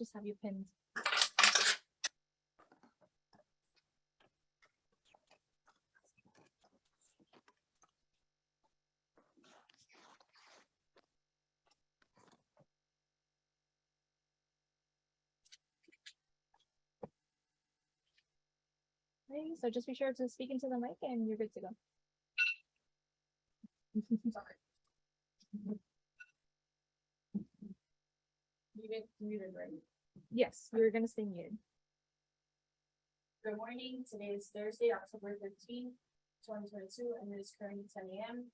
just have you pinned. Okay, so just be sure to speak into the mic and you're good to go. Sorry. Muted, right? Yes, you're gonna stay muted. Good morning. Today is Thursday, October 13th, 2022, and it is currently 10 a.m.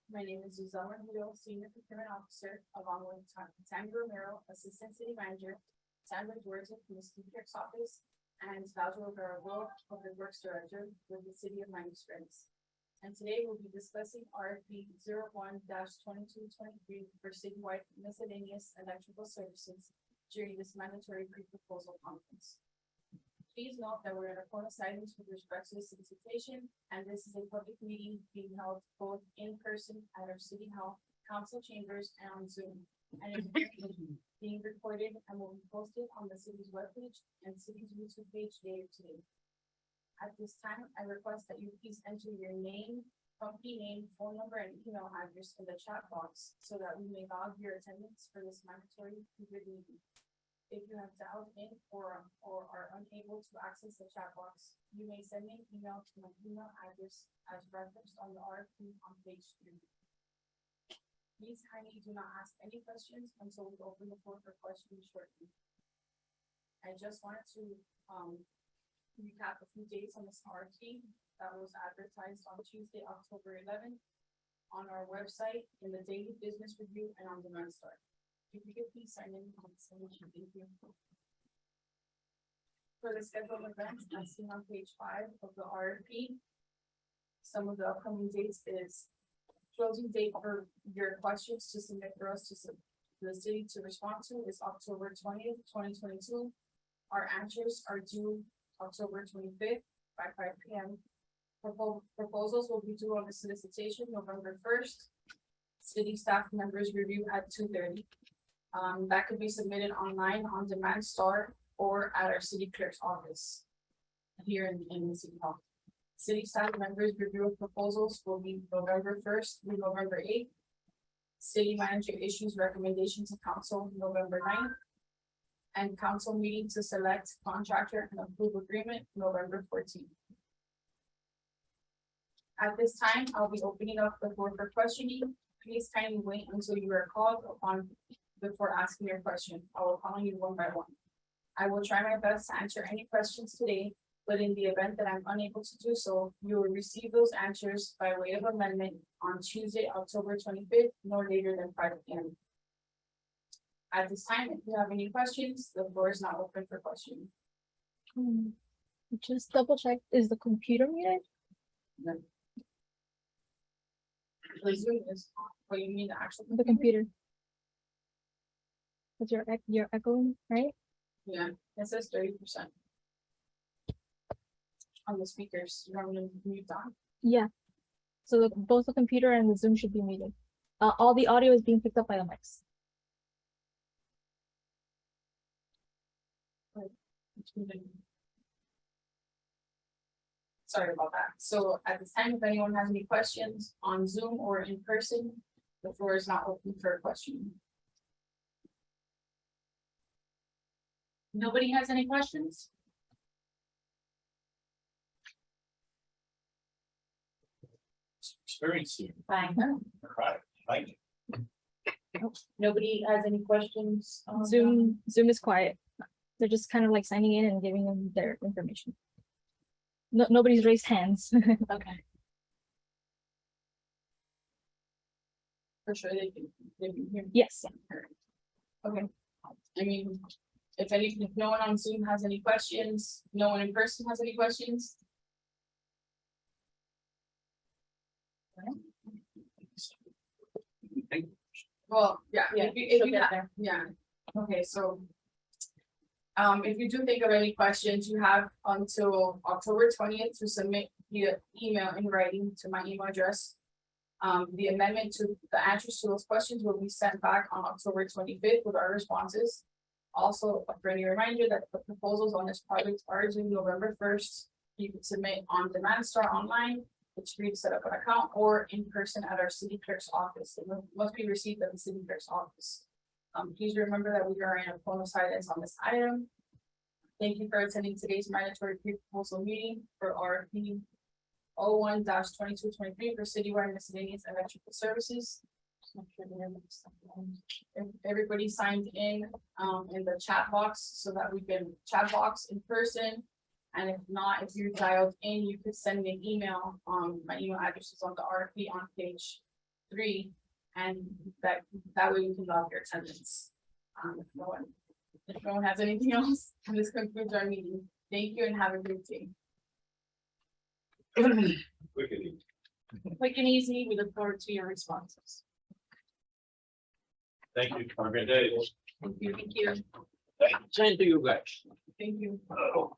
My name is Suzanne Ruido, Senior Procurement Officer, along with Tammy Romero, Assistant City Manager, Sandra Duarte from the City Clerk's Office, and Claudio Garabo, Public Works Director with the City of Miami Springs. And today we'll be discussing RFP 01-2223 for Citywide Miscellaneous Electrical Services during this mandatory pre-proposal conference. Please note that we're in a code of silence with respect to the solicitation, and this is a public meeting being held both in person at our City Council chambers and on Zoom, and is being recorded and will be posted on the city's webpage and city's YouTube page later today. At this time, I request that you please enter your name, company name, phone number, and email address in the chat box so that we may log your attendance for this mandatory meeting. If you have dialed in or are unable to access the chat box, you may send me an email to my email address as referenced on the RFP on page 3. Please kindly do not ask any questions until we open the floor for questions shortly. I just wanted to recap a few dates on this RFP that was advertised on Tuesday, October 11th on our website, in the Daily Business Review, and on Demand Start. If you could please sign in on this information, thank you. For the scheduled events, as seen on page 5 of the RFP, some of the upcoming dates is closing date for your questions to submit for us to the city to respond to is October 20th, 2022. Our answers are due October 25th by 5 p.m. Proposals will be due on the solicitation November 1st. City staff members review at 2:30. That could be submitted online on Demand Star or at our city clerk's office here in the City Hall. City staff members review of proposals will be November 1st through November 8th. City manager issues recommendation to council November 9th. And council meeting to select contractor and approve agreement November 14th. At this time, I'll be opening up the floor for questioning. Please kindly wait until you are called upon before asking your question. I will call you one by one. I will try my best to answer any questions today, but in the event that I'm unable to do so, you will receive those answers by way of amendment on Tuesday, October 25th, no later than 5 p.m. At this time, if you have any questions, the floor is now open for questions. Just double check, is the computer muted? No. The Zoom is, what you mean the actual? The computer. Because you're echoing, right? Yeah, it says 30%. On the speakers, you want me to mute on? Yeah. So both the computer and the Zoom should be muted. All the audio is being picked up by the mics. Sorry about that. So at this time, if anyone has any questions on Zoom or in person, the floor is not open for a question. Nobody has any questions? Experience here. Fine. Right. Thank you. Nobody has any questions? Zoom is quiet. They're just kind of like signing in and giving them their information. Nobody's raised hands. Okay. For sure they can hear. Yes. Okay. I mean, if no one on Zoom has any questions, no one in person has any questions? Well, yeah, if you have, yeah, okay, so. If you do think of any questions, you have until October 20th to submit via email in writing to my email address. The amendment to the answers to those questions will be sent back on October 25th with our responses. Also, a friendly reminder that the proposals on this project are due November 1st. You can submit on Demand Star online, which you need to set up an account, or in person at our city clerk's office. It must be received at the city clerk's office. Please remember that we are in a formal silence on this item. Thank you for attending today's mandatory pre-proposal meeting for RFP 01-2223 for Citywide Miscellaneous Electrical Services. Everybody signed in the chat box so that we can chat box in person. And if not, if you dialed in, you could send me an email. My email address is on the RFP on page 3. And that way you can log your attendance. If no one has anything else, this concludes our meeting. Thank you and have a great day. Quick and easy. Quick and easy, we look forward to your responses. Thank you. Have a great day. Thank you. Same to you guys. Thank you. Oh.